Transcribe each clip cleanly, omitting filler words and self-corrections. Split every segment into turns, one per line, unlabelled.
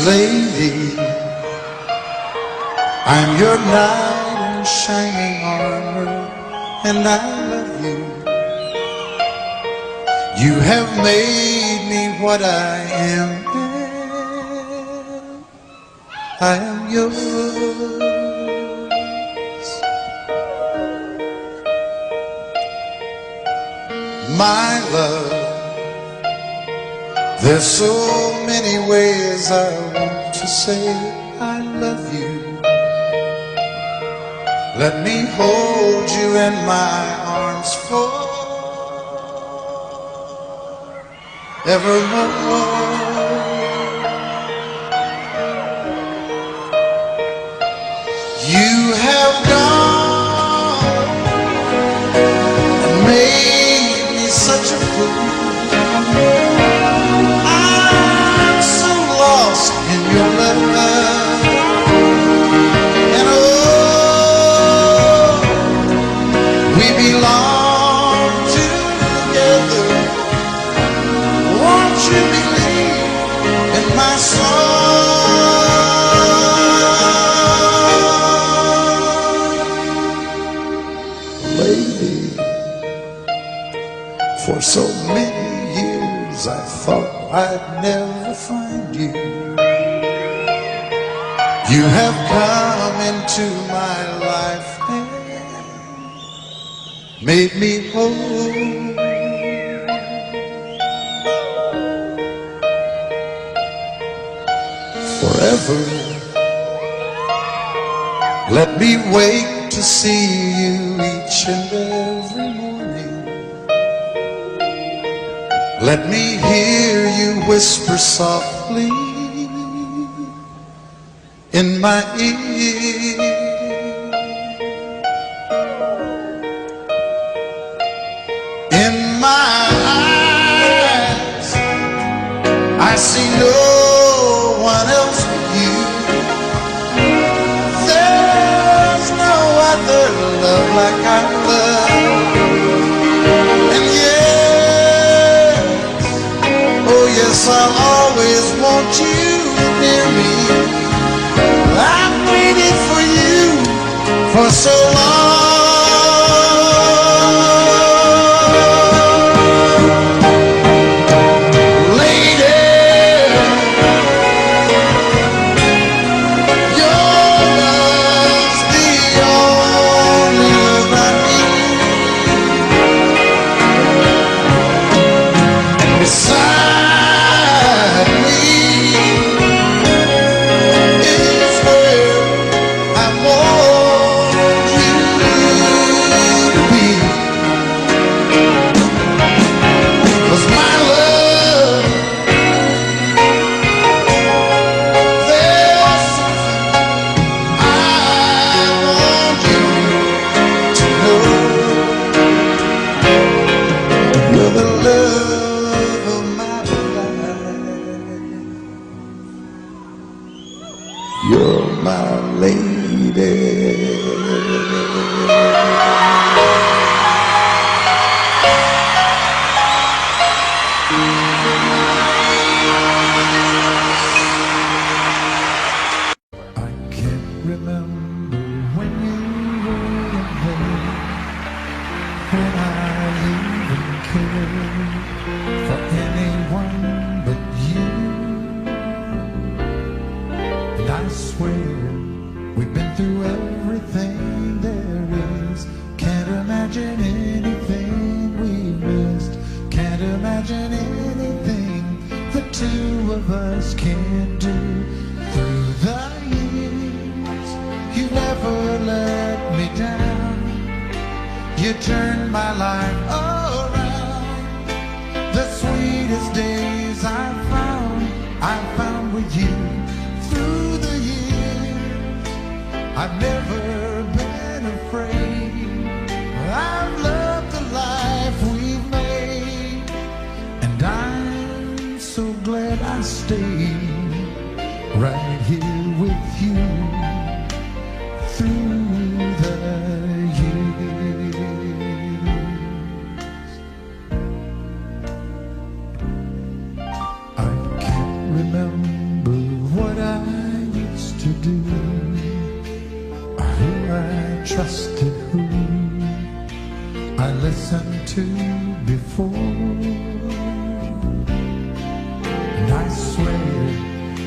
lady, I'm your knight in shining armor, and I love you. You have made me what I am. I am yours. My love, there's so many ways I want to say I love you. Let me hold you in my arms forevermore. You have gone and made me such a fool. I'm so lost in your love, and oh, we belong together. Won't you believe in my song, lady? For so many years I thought I'd never find you. You have come into my life and made me whole. Forever, let me wake to see you each and every morning. Let me hear you whisper softly in my ear. In my eyes, I see no one else but you. There's no other love like I love. And yes, I'll always want you near me. I've waited for you for so long. Lady, your love's the only love I need. Beside me is where I want you to be. 'Cause my love, there's something I want you to know. You're the love of my life. You're my lady. I can't remember when you were away, when I even cared for anyone but you. And I swear we've been through everything there is. Can't imagine anything we missed. Can't imagine anything the two of us can't do. Through the years, you never let me down. You turned my life around. The sweetest days I found with you. Through the years, I've never been afraid. I've loved the life we've made, and I'm so glad I stayed right here with you through the years. I can't remember what
do, who I trusted, who I listened to before. And I swear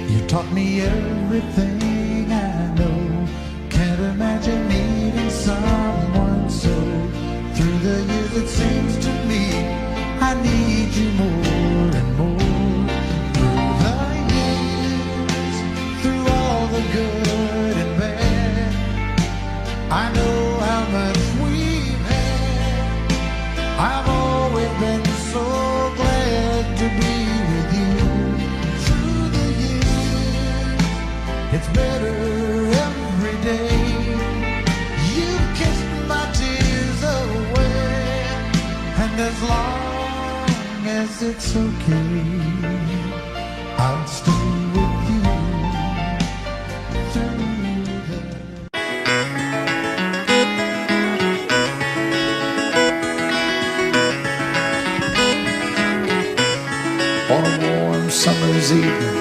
you taught me everything I know. Can't imagine needing someone so. Through the years it seems to me I need you more and more. Through the years, through all the good and bad, I know how much we've had. I've always been so glad to be with you. Through the years, it's better every day. You've kissed my tears away, and as long as it's okay, I'll stay with you through the... On a warm summer's evening,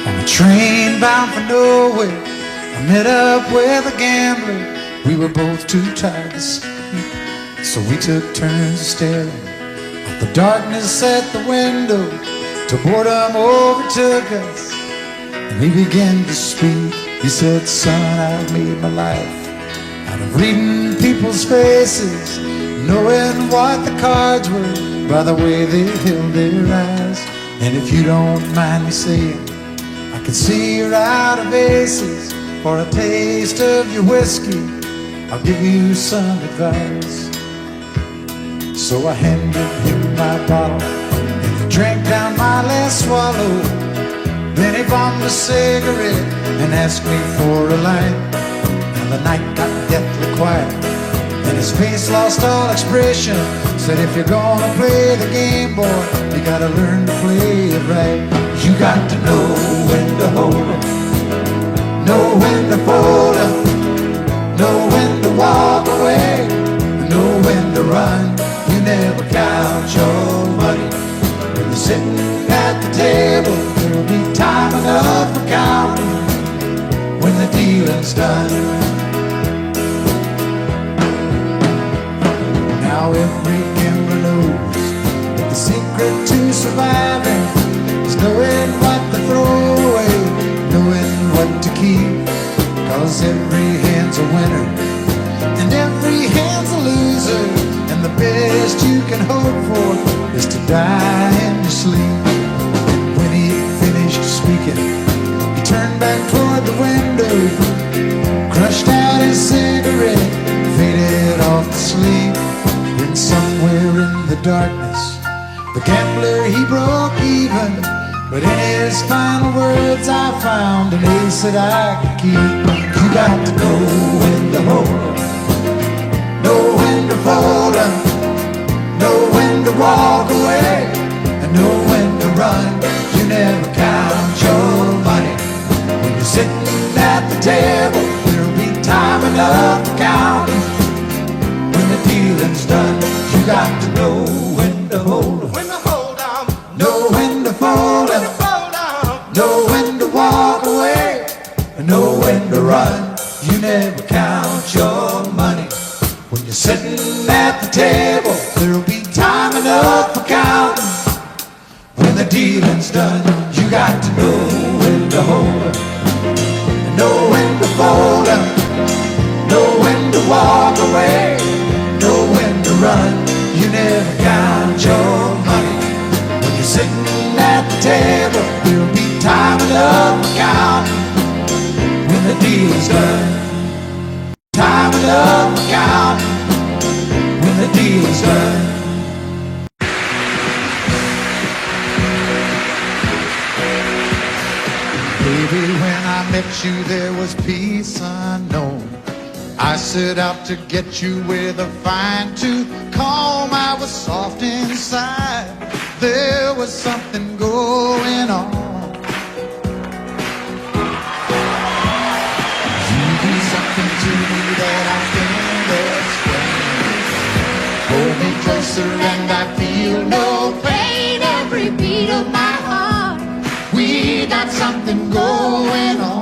on a train bound for nowhere, I met up with a gambler. We were both too tired to sleep, so we took turns staring at the darkness at the window till boredom overtook us, and he began to speak. He said, son, I've made my life out of reading people's faces, knowing what the cards were by the way they held their eyes. And if you don't mind me saying, I can see you're out of aces. For a taste of your whiskey, I'll give you some advice. So I handed him my bottle, and he drank down my last swallow. Then he bombed a cigarette and asked me for a light. And the night got deathly quiet, and his face lost all expression. Said, if you're gonna play the game, boy, you gotta learn to play it right. You got to know when to hold 'em, know when to fold 'em, know when to walk away, know when to run. You never count your money when you're sitting at the table. There'll be time enough for counting when the dealing's done. Now every gambler knows that the secret to surviving is knowing what to throw away, knowing what to keep. Cause every hand's a winner and every hand's a loser, and the best you can hope for is to die in your sleep. When he finished speaking, he turned back toward the window, crushed out his cigarette, faded off to sleep. Then somewhere in the darkness, the gambler, he broke even. But in his final words, I found an ace that I could keep. You got to know when to hold 'em, know when to fold 'em, know when to walk away, and know when to run. You never count your money when you're sitting at the table. There'll be time enough for counting when the dealing's done. You got to know when to hold 'em, when to hold 'em, know when to fold 'em, know when to walk away, and know when to run. You never count your money when you're sitting at the table. There'll be time enough for counting when the dealing's done. You got to know when to hold 'em, know when to fold 'em, know when to walk away, know when to run. You never count your money when you're sitting at the table. There'll be time enough for counting when the deal's done. Time enough for counting when the deal's done. Baby, when I met you, there was peace unknown. I set out to get you with a fine-tooth comb. I was soft inside, there was something going on. You do something to me that I can't explain. Hold me closer and I feel no pain. Every beat of my heart, we got something going on.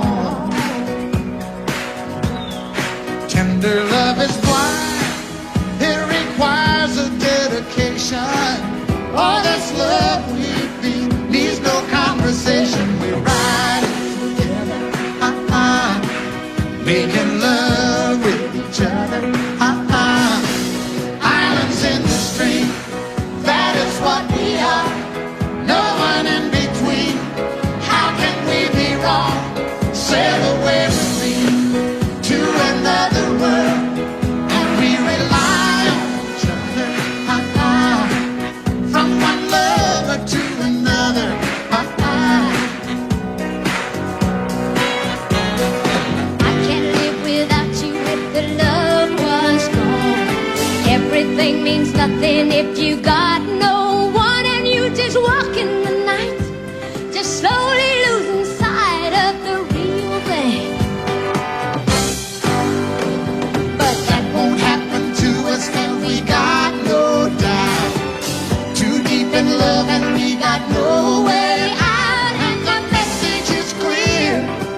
got no way out, and the message is clear.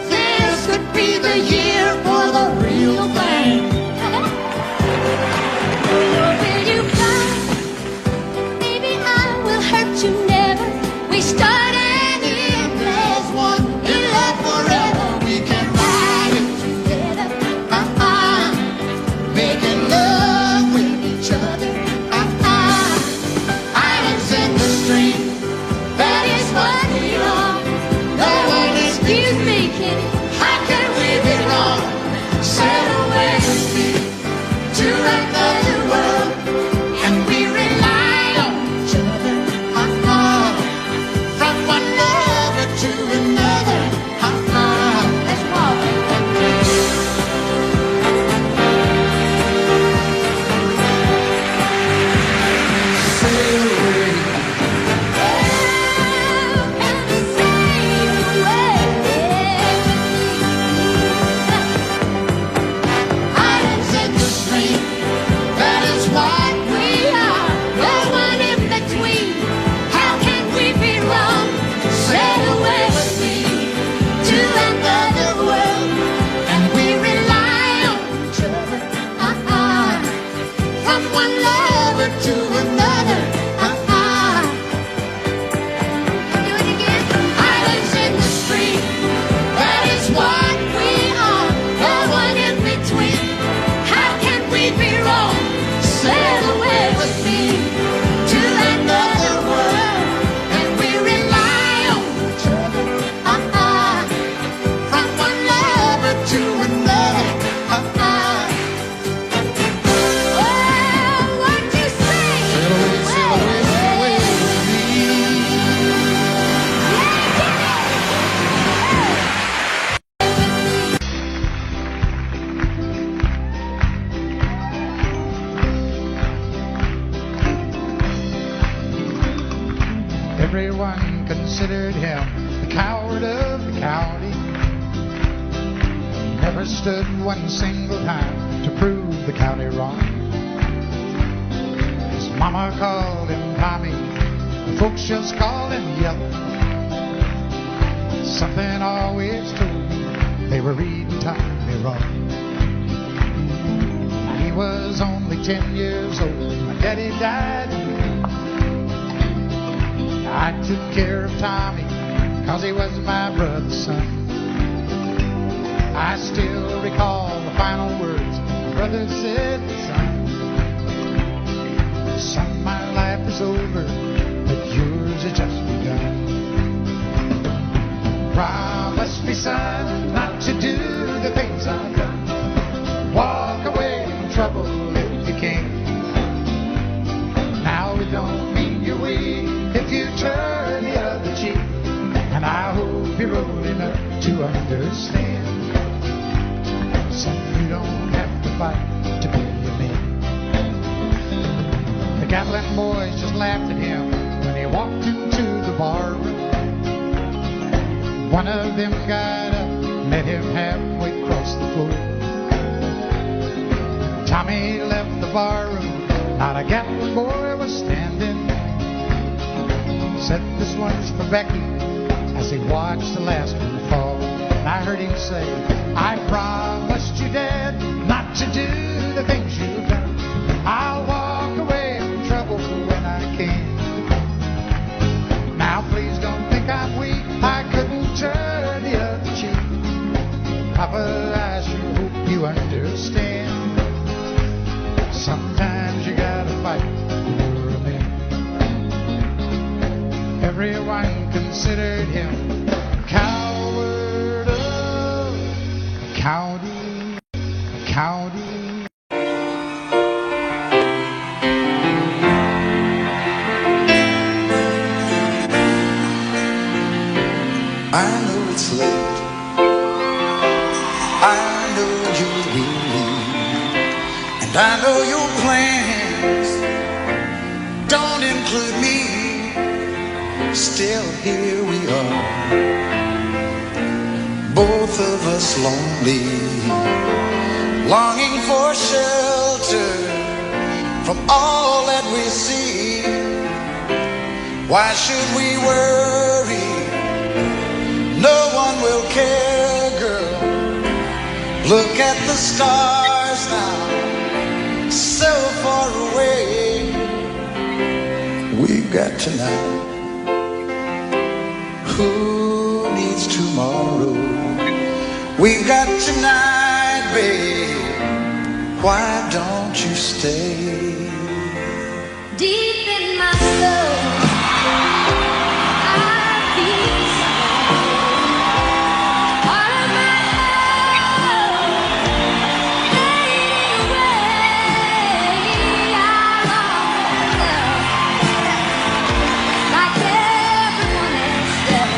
This could be the year for the real thing. Will you come? Maybe I will hurt you never. We start and end as one. In love forever, we can ride it together. Making love with each other. Islands in the stream, that is what we are. No one excuse me, Kitty. How can we be wrong? Sail away with me to another world, and we rely on each other. From one lover to another. Let's walk.
Sail away.
Islands in the stream, that is what we are. No one in between. How can we be wrong? Sail away with me to another world, and we rely on each other. From one lover to another. Do it again. Islands in the stream, that is what we are. No one in between. How can we be wrong? Sail away with me to another world, and we rely on each other. From one lover to another. Oh, what you say?
Sail away, sail away, sail away with me.
Everyone considered him the coward of the county. Never stood one single time to prove the county wrong. His mama called him Tommy, the folks just called him Yellow. Something always told me they were reading Tommy wrong. He was only 10 years old, my daddy died. I took care of Tommy, 'cause he was my brother's son. I still recall the final words my brother said, son, my life is over, but yours has just begun. Promise me, son, not to do the things I've done. Walk away from trouble if you can. Now it don't mean you're weak if you turn the other cheek, and I hope you're old enough to understand. Son, you don't have to fight to be a man. The Gatlin boys just laughed at him when he walked into the bar room. One of them got up, met him halfway across the floor. Tommy left the bar room, not a Gatlin boy was standing. Said, this one's for Becky, as he watched the last one fall. And I heard him say, I promised you, Dad, not to do the things you've done. I'll walk away from trouble when I can. Now please don't think I'm weak, I couldn't turn the other cheek. Papa, I sure hope you understand. Sometimes you gotta fight for a man. Everyone considered him coward of the county,
I know it's late. I know you're weary, and I know your plans don't include me. Still, here we are, both of us lonely, longing for shelter from all that we see. Why should we worry? No one will care, girl. Look at the stars now, so far away. We've got tonight. Who needs tomorrow? We've got tonight, babe. Why don't you stay?
Deep in my soul, I feel something. All of my love fading away. I long for love like everyone else does.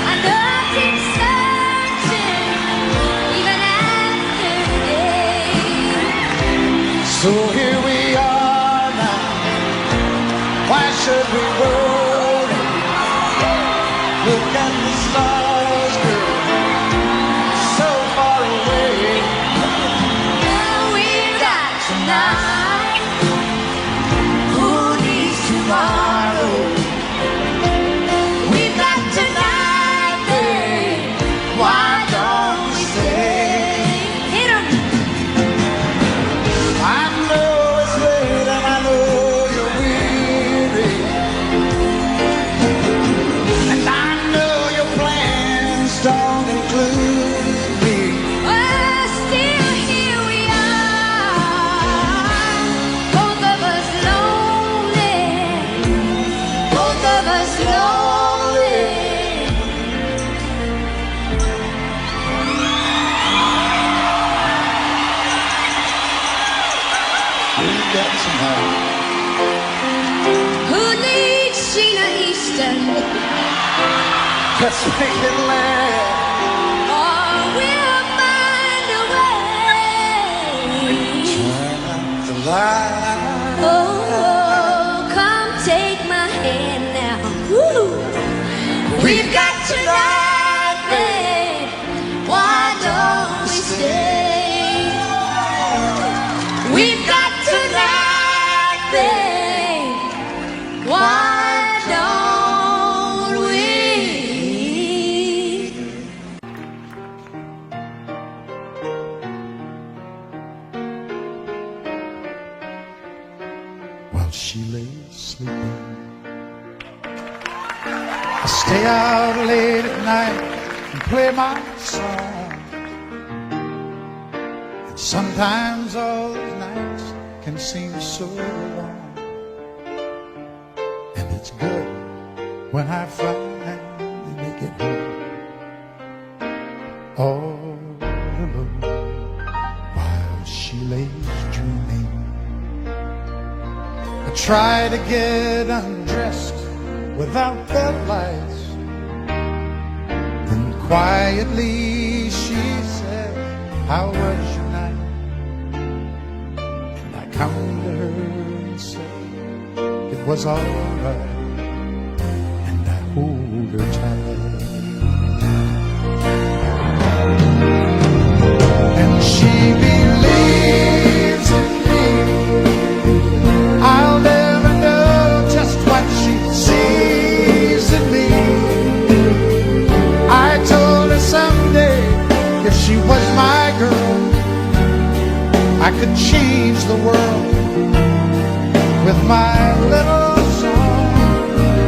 I know I keep searching even after today.
So here we are now. Why should we worry? Look at the stars, girl, so far away.
Well, we've got tonight. Who needs tomorrow? We've got tonight, babe. Why don't we stay? Hit 'em.
I know it's late and I know you're weary, and I know your plans don't include me.
Well, still here we are. Both of us lonely. Both of us lonely.
We've got tonight.
Who needs Sheena Easton?
Let's make it last.
Or we'll find a way.
Turn out the light.
Oh, come take my hand now. Woo. We've got tonight, babe. Why don't we stay? We've got tonight, babe. Why don't we?
While she lay sleeping, I stay out late at night and play my song. And sometimes all those nights can seem so long. And it's good when I finally make it home, all alone, while she lays dreaming. I try to get undressed without the lights. Then quietly she said, how was your night? And I come to her and say, it was all right. And I hold her tight. And she believes in me. I'll never know just what she sees in me. I told her someday if she was my girl, I could change the world with my little song.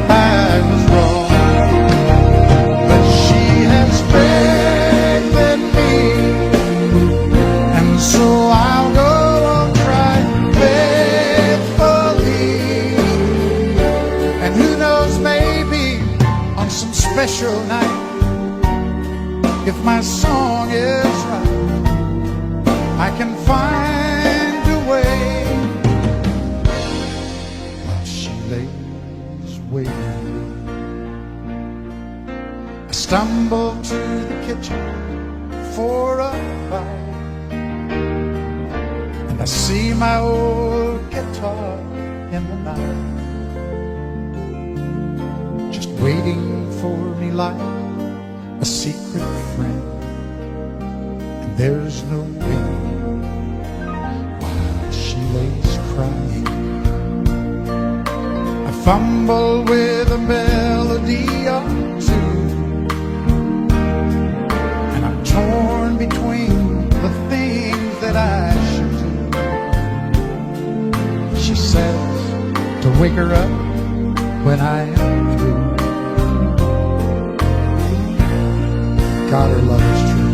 I was wrong, but she has faith in me, and so I'll go on trying faithfully. And who knows, maybe on some special night, if my song is right, I can find a way. While she lays waiting, I stumble to the kitchen for a bite, and I see my old guitar in the night, just waiting for me like a secret friend. And there's no way. While she lays crying, I
fumble with a melody or two, and I'm torn between the things that I should do. She says to wake her up when I am through. God, her love is true.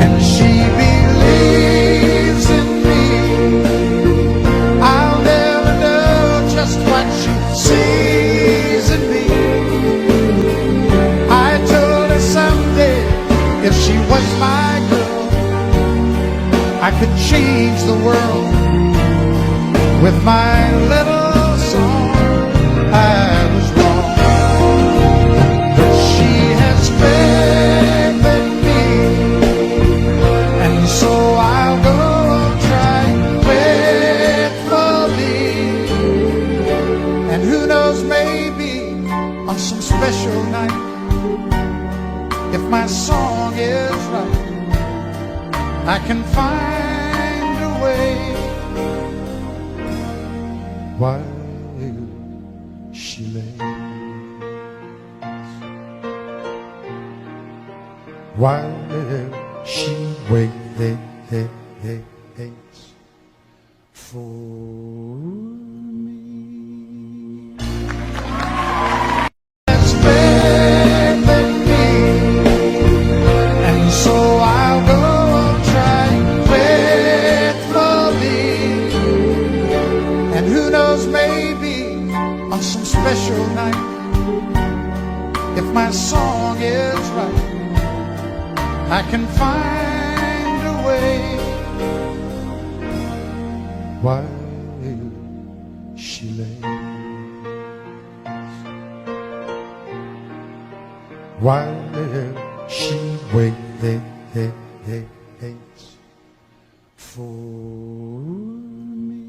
And she believes in me. I'll never know just what she sees in me. I told her someday if she was my girl, I could change the world with my little song. I was wrong, but she has faith in me, and so I'll go on trying faithfully. And who knows, maybe on some special night, if my song is right, I can find a way. While she lays, while she waits for me. Has faith in me, and so I'll go on trying faithfully. And who knows, maybe on some special night, if my song is right, I can find a way. While she lays, while she waits for me.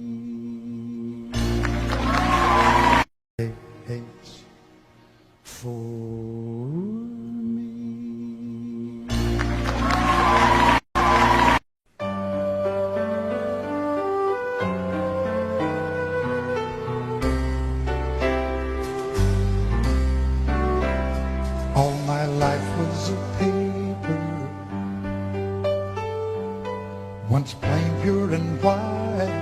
Waits for me. All my life was a paper, once plain, pure and white,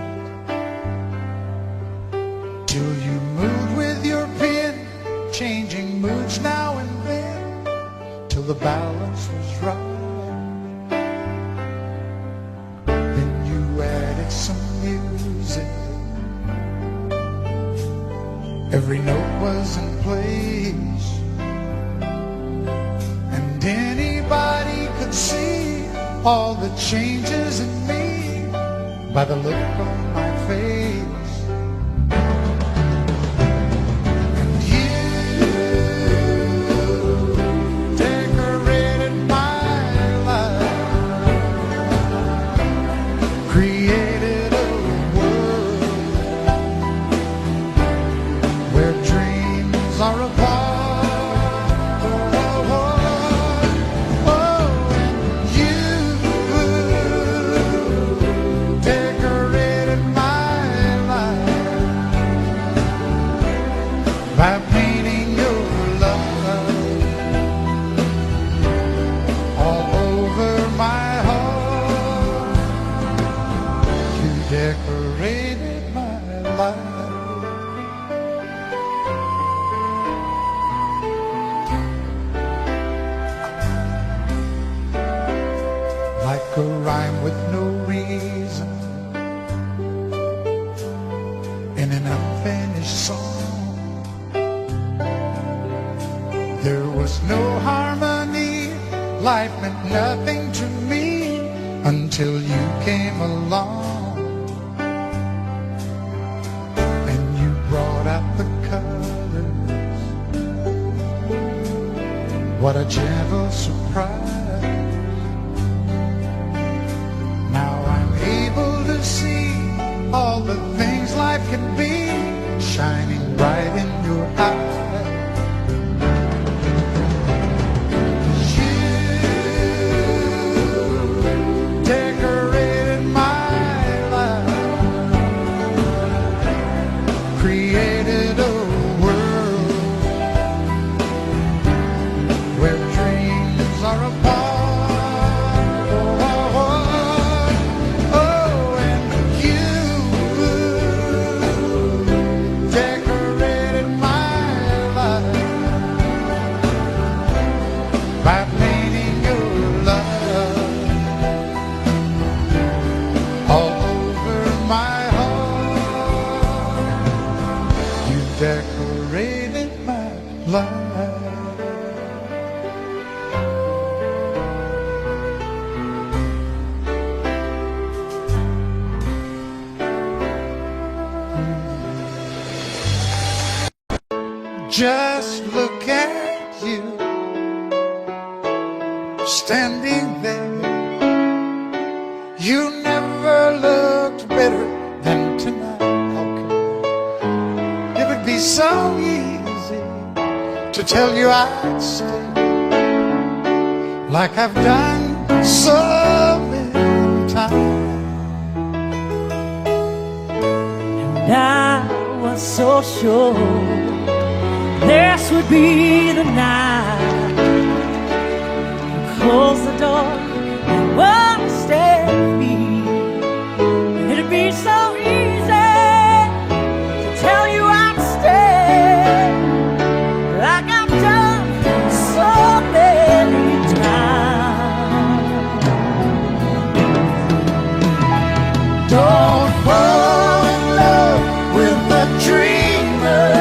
till you moved with your pen, changing moods now and then, till the balance was right. Then you added some music, every note was in place, and anybody could see all the changes in me by the look on my face. And you decorated my life, created a world where dreams are apart. By painting your love all over my heart, you decorated my life. Like a rhyme with no reason in an unfinished song. There was no harmony, life meant nothing to me until you came along. And you brought out the colors, what a gentle surprise. Now I'm able to see all the things life can be, shining bright in your eyes.
decorated my life. Just look at you, standing there. You never looked better than tonight. It would be so easy to tell you I'd stay, like I've done so many times.
And I was so sure this would be the night. Close the door and won't stay with me. It'd be so easy to tell you I'd stay, like I've done so many times.
Don't fall in love with the dreamer,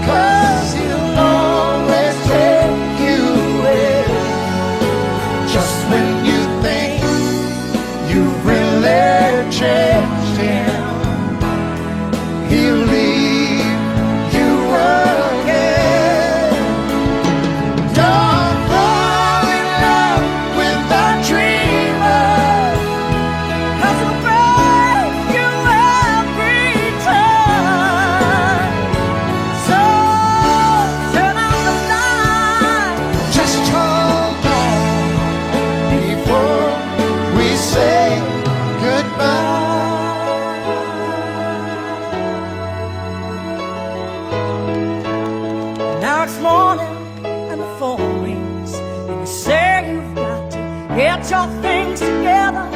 'cause he'll always take you away. Just when you think you've really changed him, he'll leave you again. Don't fall in love with the dreamer,
'Cause it'll break you every time. So turn out the light.
just hold on before we say goodbye.
Now it's morning and the phone rings, and you say you've got to get your things together.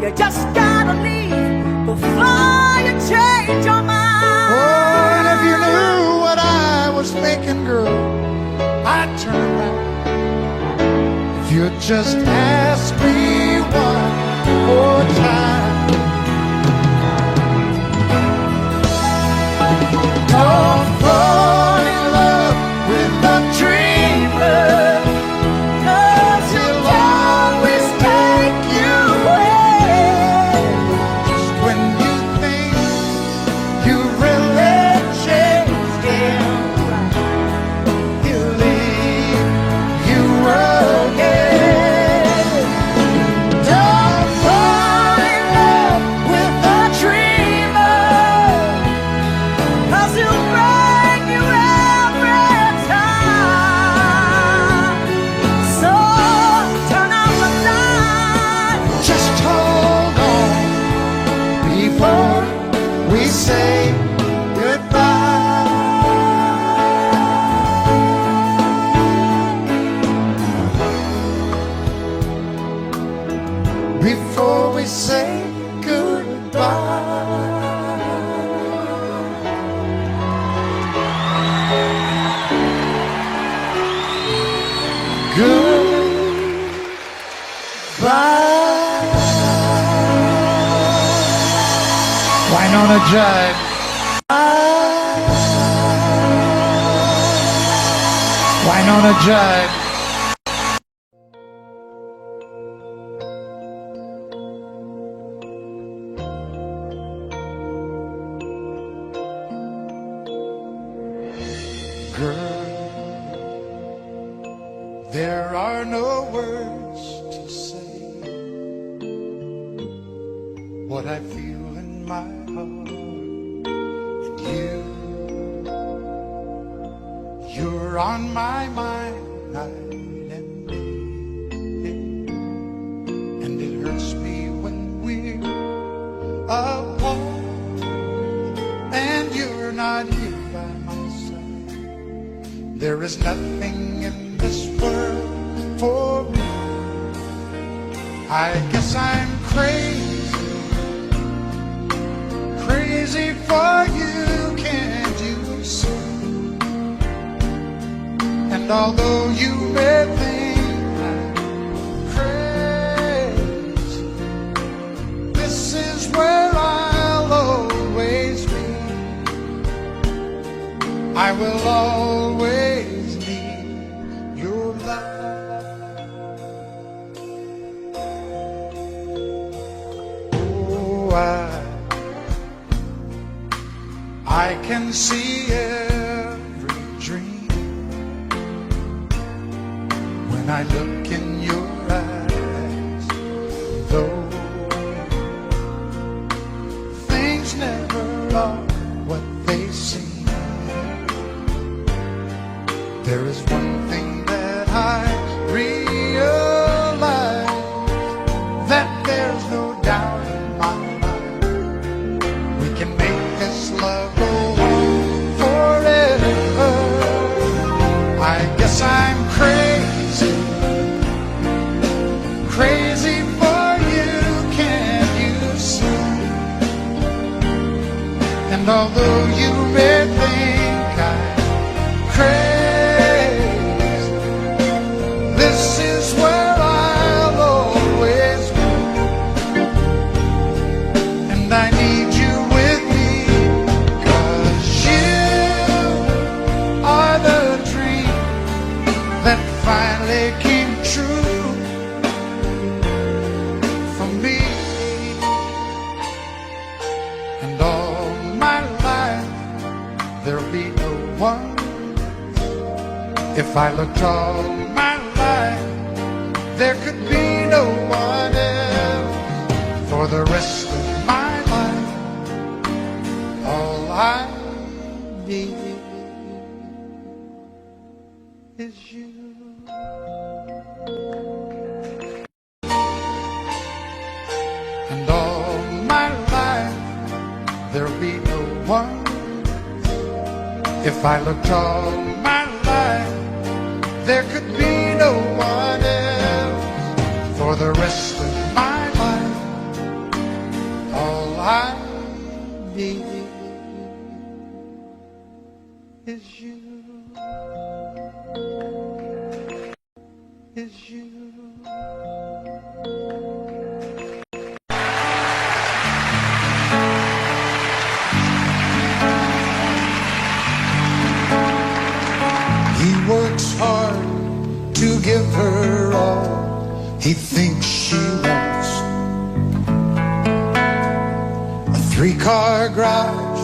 You just gotta leave before you change your mind.
Oh, and if you knew what I was thinking, girl, I'd turn around. If you'd just ask me one more time. Don't fall in love with the dreamer,
'Cause
he'll always take you away. Just when you think you really changed him, he'll leave you again. Don't fall in love with the dreamer,
'Cause he'll break you every time. So turn out the light.
just hold on before we say goodbye. Before we say goodbye. Goodbye. Wynonna Jive. Wynonna Jive. Girl, there are no words to say what I feel in my heart. And you're on my mind night and day. And it hurts me when we're apart and you're not here by my side. There is nothing in this world for me. I guess I'm crazy, crazy for you, can't you see? And although you may think I'm crazy, this is where I'll always be. I will always need your love. Oh, I can see every dream when I look in your eyes, though things never are what they seem. There is one thing that I realize, that there's no doubt in my mind. We can make this love go on forever. I guess I'm crazy, crazy for you, can't you see? And although you may think I'm crazy, this is where I'll always be, and I need you with me, 'cause you are the dream that finally came true for me. And all my life there'll be no one. If I looked all my life, there could be no one else. For the rest of my life, all I need is you. And all my life, there'll be no one. If I looked all my life, there could be no one else. For the rest of my life, all I need is you. Is you. He works hard to give her all he thinks she wants. A 3-car garage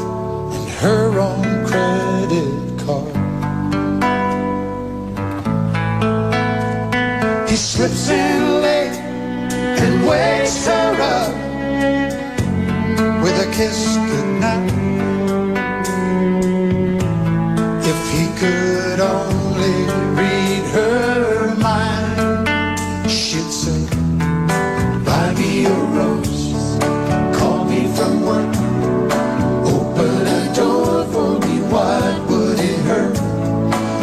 and her own credit card. He slips in late and wakes her up with a kiss goodnight. If he could only read her mind, she'd say, buy me a rose, call me from work, open a door for me, what would it hurt?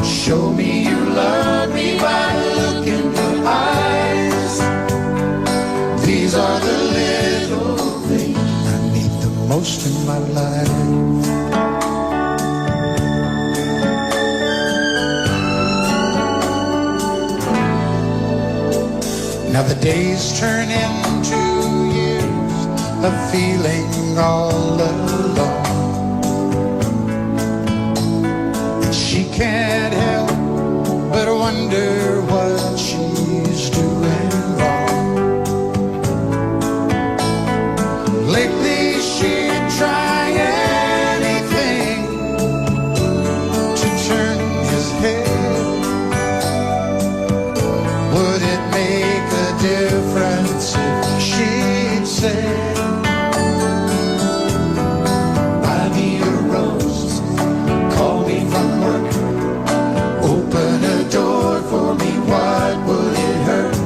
Show me you love me by the look in your eyes. These are the little things I need the most in my life. Now the days turn into years of feeling all alone, and she can't help but wonder what she's doing wrong. Lately she'd try anything to turn his head. Would it make a difference if she'd say, buy me a rose, call me from work, open a door for me, what would it hurt?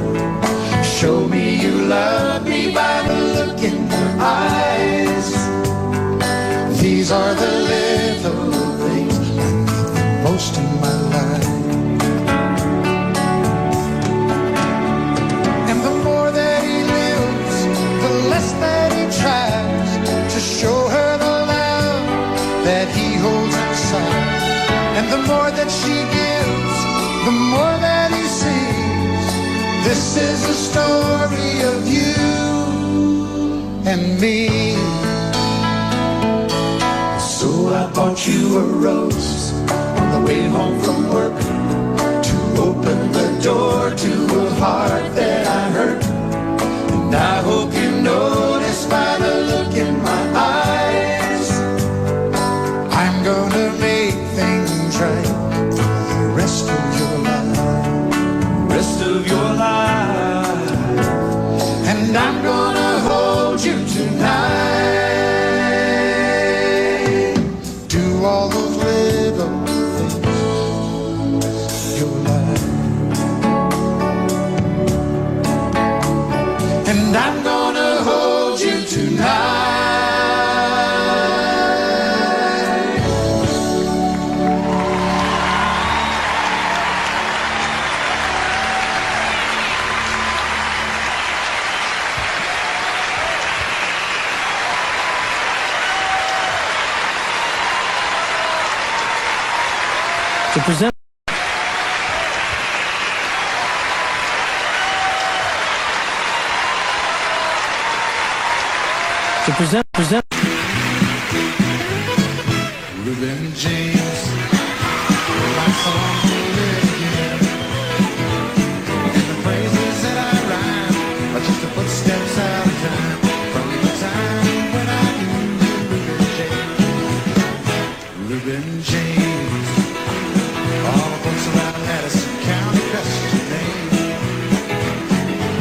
Show me you love me by the look in your eyes. These are the little things I need the most in my life. Show her the love that he holds inside. And the more that she gives, the more that he sees. This is a story of you and me. So I bought you a rose,
right the rest of your life.
Rest of your life.
And I'm gonna hold you tonight. Do all those little things your life. And I'm gonna hold you tonight.
To present
Reuben James, my song will live again. And the phrases that I rhyme are just the footsteps out of time. From the time when I knew you, Reuben James. Reuben James, all the folks around Madison County cussed your name.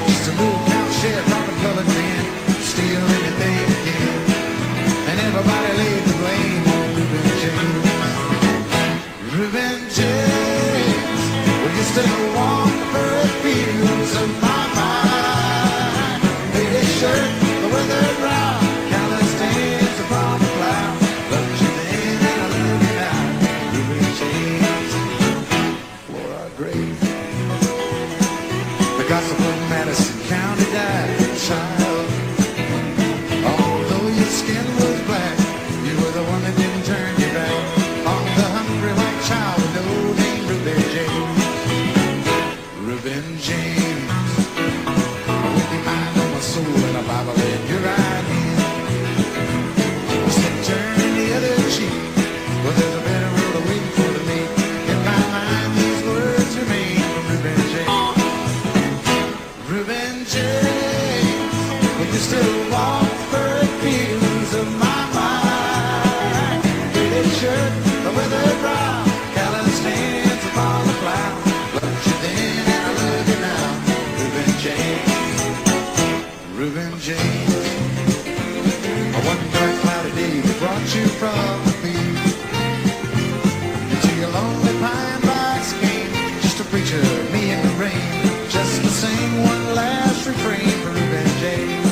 Just a little town sheriff from the colored man, steal anything again. And everybody laid the blame on Reuben James. Reuben James, will you still walk the furrowed fields of my mind? Faded shirt, the weathered brow, callous stains upon the cloud. Loved you then and I love you now. Reuben James, for our grave. The gossip of Madison County died, child. Although your skin was black, you were the one that didn't turn your back on the hungry white child with no name, Reuben James. Reuben James, with your mind on my soul and a Bible in your right hand. You said turn the other cheek, but there's a better road awaiting for the meek. In my mind these words remain from Reuben James. Reuben James, will you still walk the furrowed fields of my mind? Faded shirt, the weathered brow, callous hands upon the plow. Loved you then and I love you now. Reuben James, Reuben James. One dark cloudy day that brought you from the field into your lonely pine box came just a preacher, me in the rain, just to sing one last refrain for Reuben James.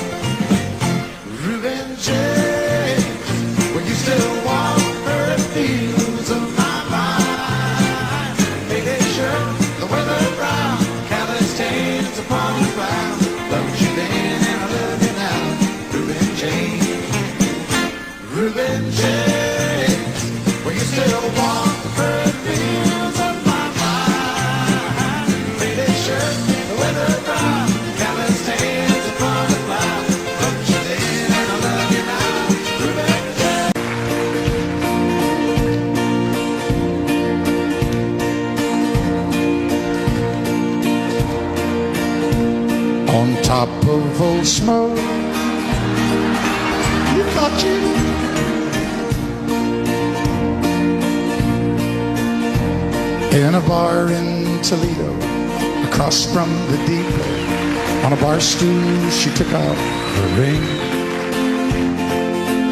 Reuben James, will you still walk the furrowed fields of my mind? Faded shirt, the weathered brow, callous stains upon the cloud. Loved you then and I love you now. Reuben James, Reuben James, will you still walk the furrowed fields of my mind? Faded shirt, the weathered brow, callous stains upon the cloud. Loved you then and I love you now. Reuben James. On top of Old Smoke, you thought you in a bar in Toledo, across from the depot. On a bar stool, she took out her ring.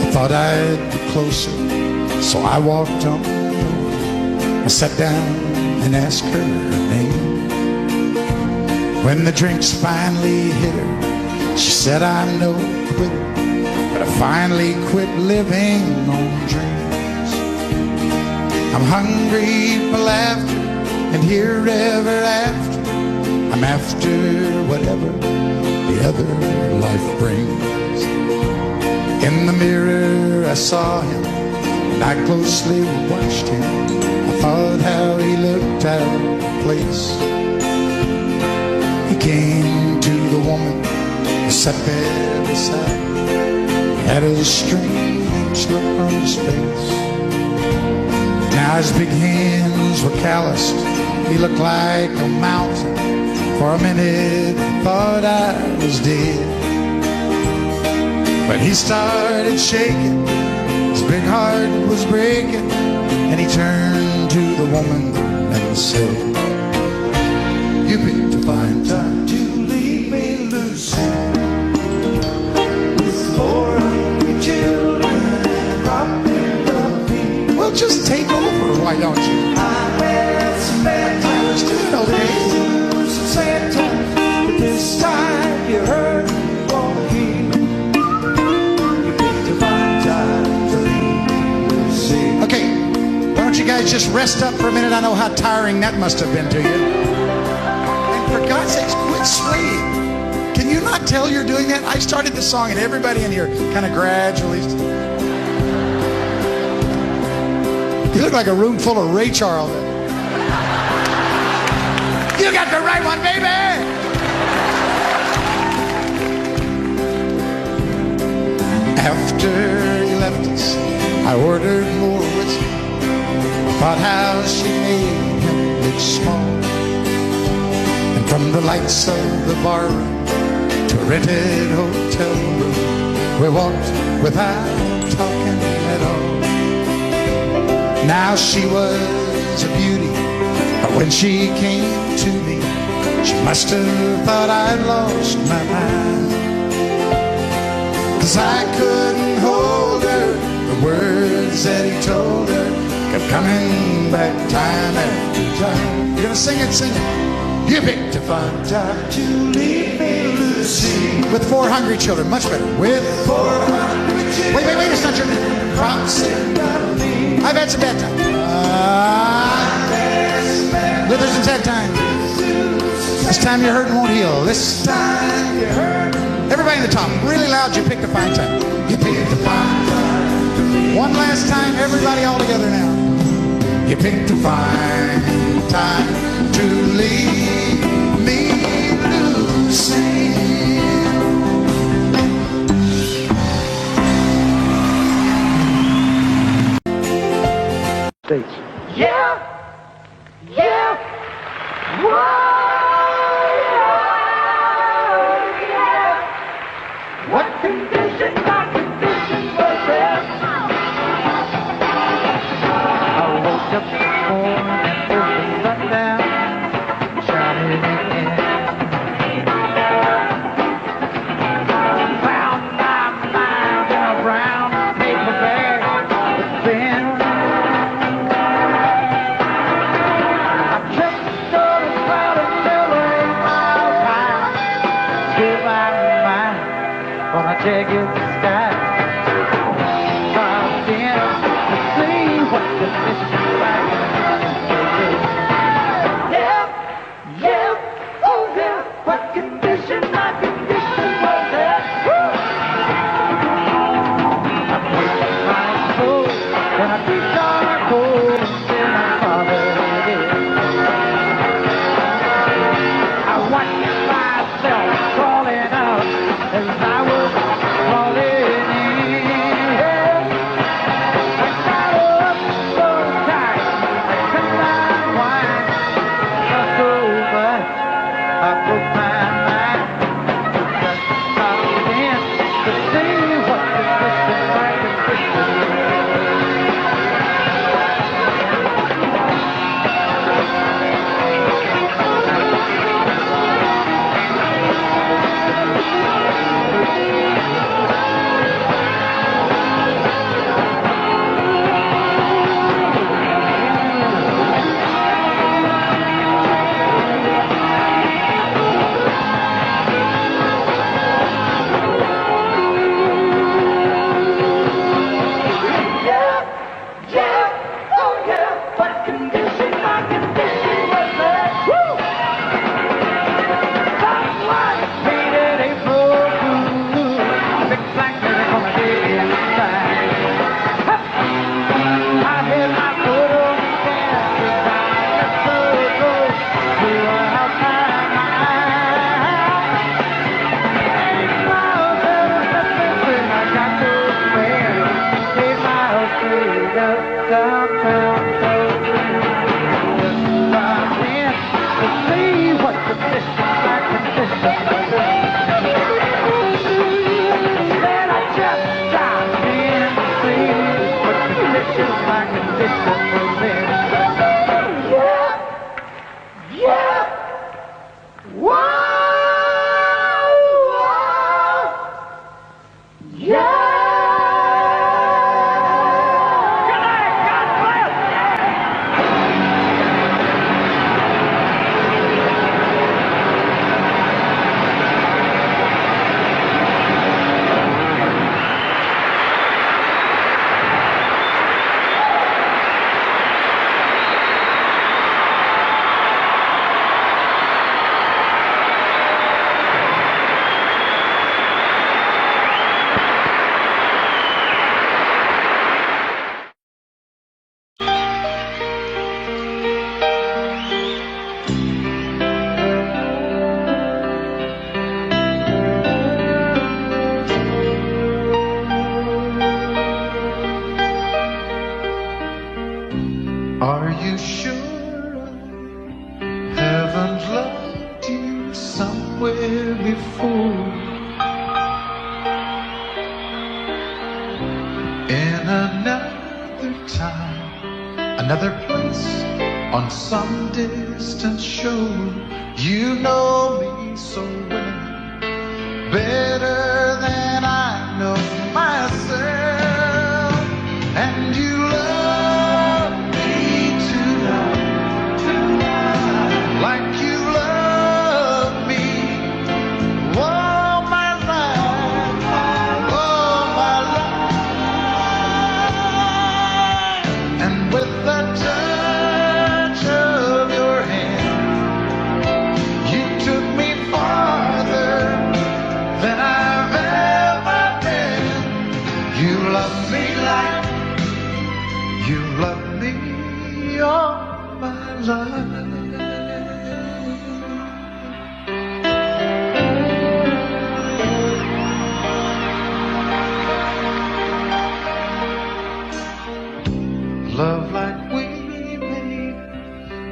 I thought I'd be closer, so I walked on. I sat down and asked her name. When the drinks finally hit her, she said, I'm no quitter, but I finally quit living on dreams. I'm hungry for laughter and here ever after. I'm after whatever the other life brings. In the mirror I saw him and I closely watched him. I thought how he looked out of place. He came to the woman who sat there beside him. He had a strange look on his face. Now his big hands were calloused. He looked like a mountain. For a minute I thought I was dead. But he started shaking, his big heart was breaking, and he turned to the
woman and say, you picked a fine time to leave me, Lucy. With 4 hungry children dropping the feet. Well, just take over, why don't you? I wear some bad times to know the days. Some sad times, but this time you heard me won't hear. You picked a fine time to leave me, Lucy. Okay. Why don't you guys just rest up for a minute? I know how tiring that must have been to you. And for God's sakes, quit swaying. Can you not tell you're doing that? I started the song and everybody in here kind of gradually. You look like a room full of Ray Charles. You got the right one, baby! After you left us, I ordered more whiskey. Thought how she made him look small. And from the lights of the bar room to a rented hotel room, we walked without talking at all. Now she was a beauty, but when she came to me, she must have thought I'd lost my mind. 'Cause I couldn't hold her, the words that he told her kept coming back time after time. You're gonna sing it, sing it. You picked a fine time to leave me, Lucy. With 4 hungry children, much better. With 4 hungry children. Wait, it's not your promising. I've had some bad times. There's some sad times. This time your hurt won't heal. This time you hurt. Everybody in the top, really loud, you picked a fine time. You picked a fine time. One last time, everybody all together now. You picked a fine time to leave me, Lucy.
States.
Yeah, yeah, whoa, yeah. What condition, my condition was there? I woke up this morning with the sun down, shining in. Found my mind in a brown paper bag with thin. I kept the door about a million 8 miles high. Still my mind when I take it to the sky. Trying to see what the mission like. Yeah, oh yeah, what condition my condition was there. I put my soul in a deep dark hole until my father did. I watched myself crawling out as I was crawling in. I got up so
before. In another time, another place, on some distant shore, you know me so well, better than I know myself, and you love me tonight, like you love me all my life, all my life, and with the touch of your hand, you took me farther than I've ever been. You love me like you love me all my life. Love like we made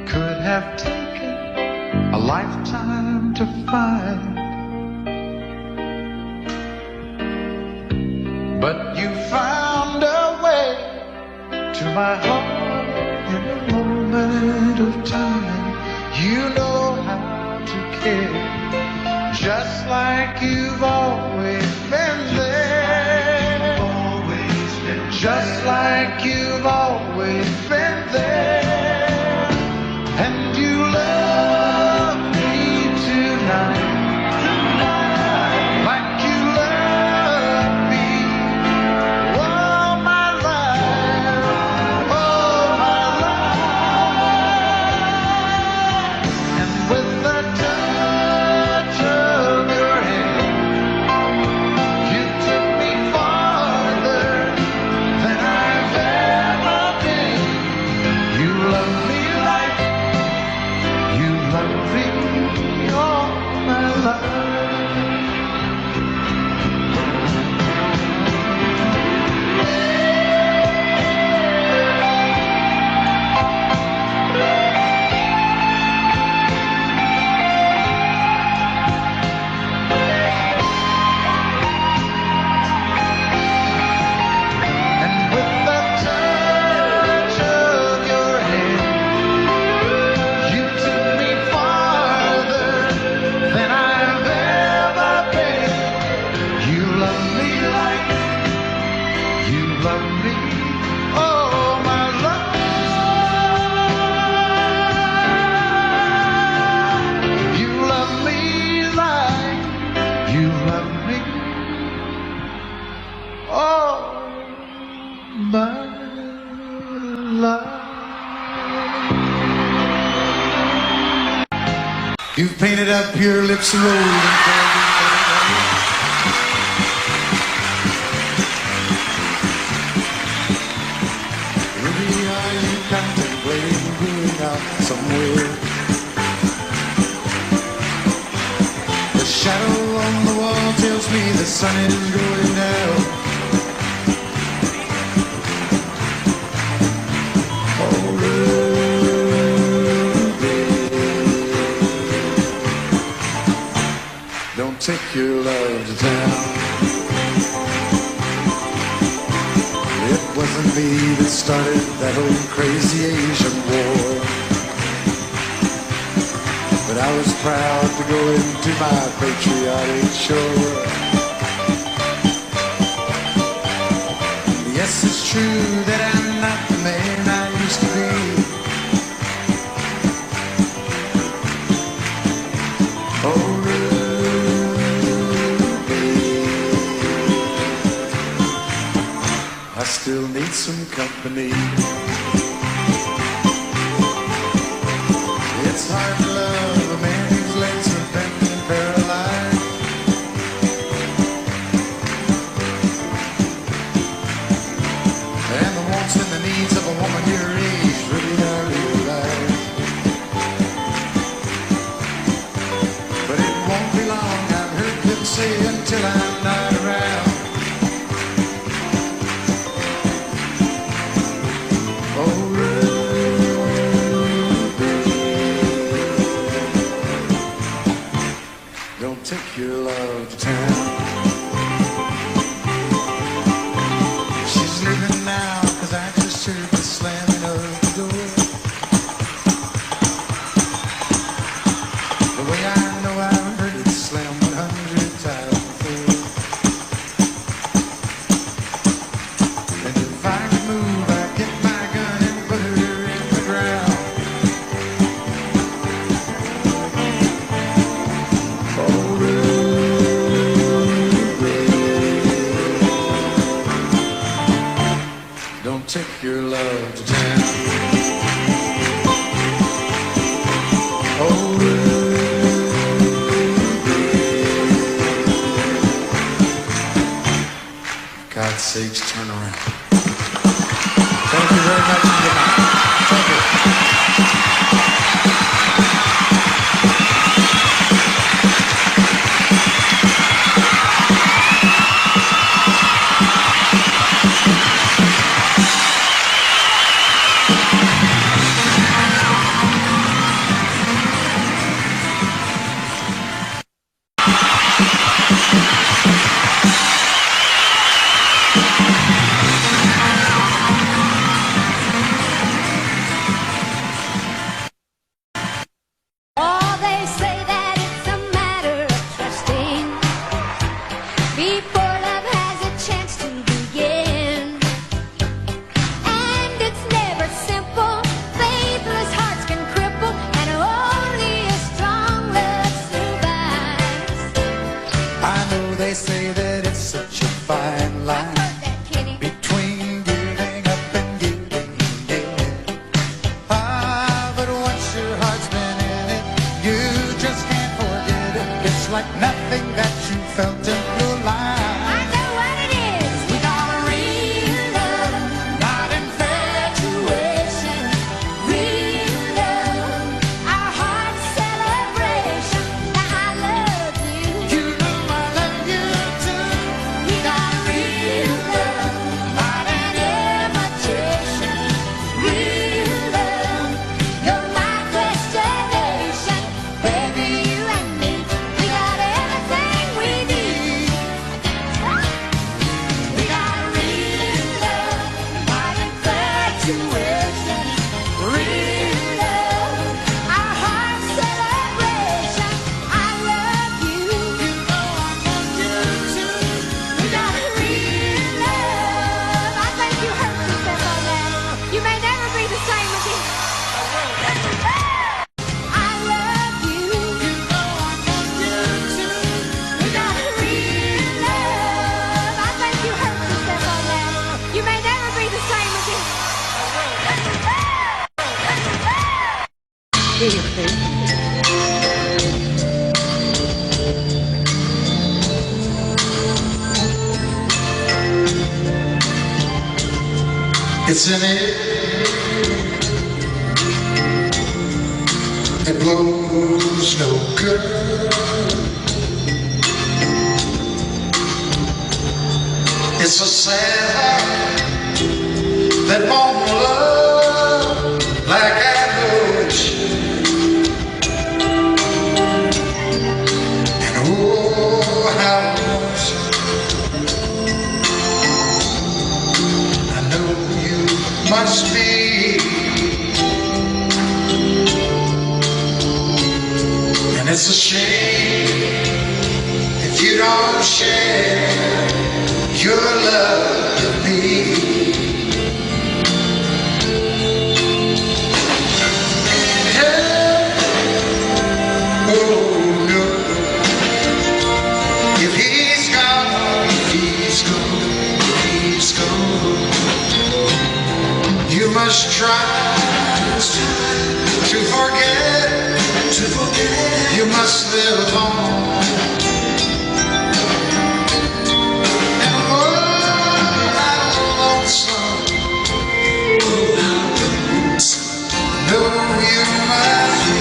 could have taken a lifetime to find, but you found a way to my heart in a moment of time. You know how to care, just like you've always been there, just like you've always been there, and you love me tonight, like you love me all my life, all my life, and with the touch of your hand, you took me farther than I've ever been. You love me like you love me all my life. And with the touch of your hand, you took me farther than I've ever been. You love me like you love me all my life. You love me like you love me all my life.
You've painted up your lips a road. Maybe are you contemplating going out somewhere? The shadow on the wall tells me the sun is going down. Oh, Ruby, don't take your love to town. It wasn't me that started that old crazy Asian war, but I was proud to go into my patriotic shore. Yes, it's true that I'm not the man I used to be. Oh, Ruby, I still need some company. It's hard to love a man whose legs have been paralyzed. And the wants and the needs of a woman your age really are realized. But it won't be long, I've heard them say, until I'm not around. Oh, Ruby, don't take your love to town. Oh, God's sakes, turn around. Thank you very much and good night. Thank you.
Oh, they say that it's a matter of trusting before love has a chance to begin. And it's never simple. Faithless hearts can cripple, and only a strong love survives.
I know they say that it's such a fine
I've
line
heard that, Kenny.
between giving up and giving in. But once your heart's been in it, you just can't forget it. It's like nothing that you felt in your life.
I know what it is. We got a real love,
Not infatuation.
real love, our heart's celebration. Now I love you.
You know I love you too.
We got a real love, not an imitation. Real love, you're my destination. Baby, you and me, we got everything we need. We got a real love, not infatuation. Real love, our heart's celebration. I love you.
You know I love you too.
We got a real love. I think you hurt yourself on that. You may never be the same again. I love you.
You know I love you too.
We got a real love. I think you hurt yourself on that. You may never be the same again.
It's in it. It blows no good. It's a sad heart that won't love like I know it should. And oh, how lonesome I know you must be. And it's a shame if you don't share your love with me. Oh no, if he's gone, he's gone. You must try to forget. You must live on. And oh, how lonesome. No, you must be.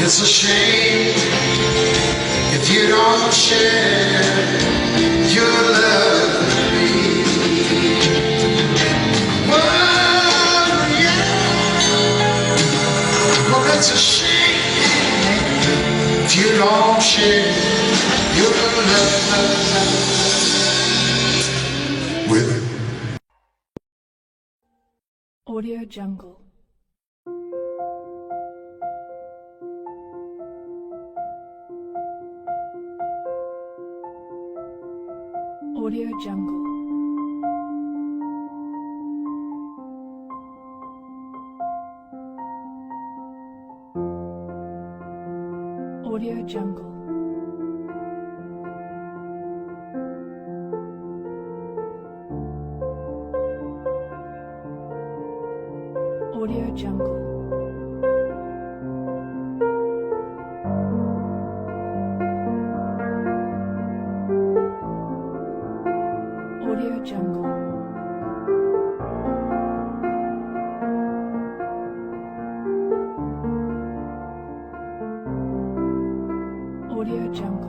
It's a shame if you don't share your love with me. Well, yeah. Well, it's a shame if you don't share your love with me.
Audio Jungle. Audio Jungle. Audio Jungle. Audio Jungle. Audio Jungle. Audio Jungle.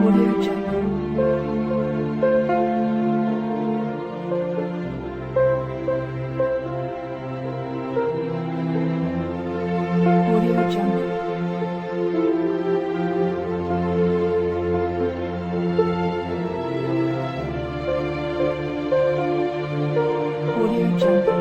Audio Jungle. Audio Jungle. Audio Jungle.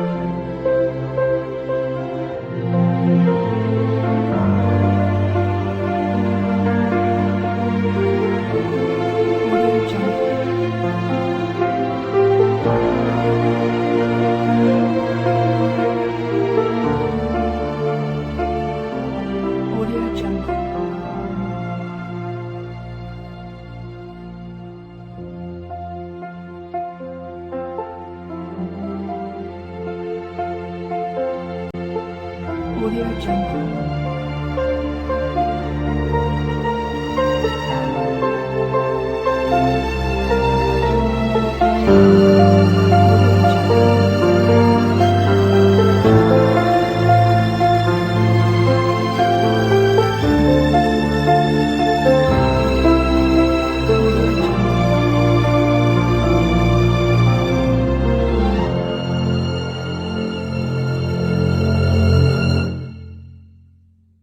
Audio Jungle. Audio Jungle. Audio Jungle.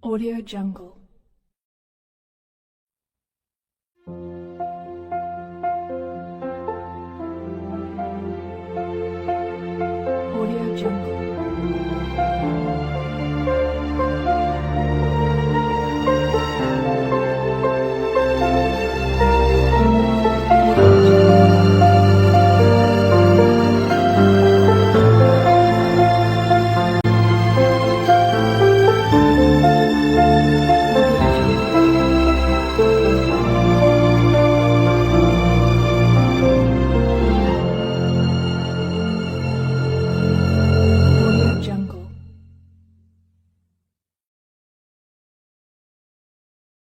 Audio Jungle.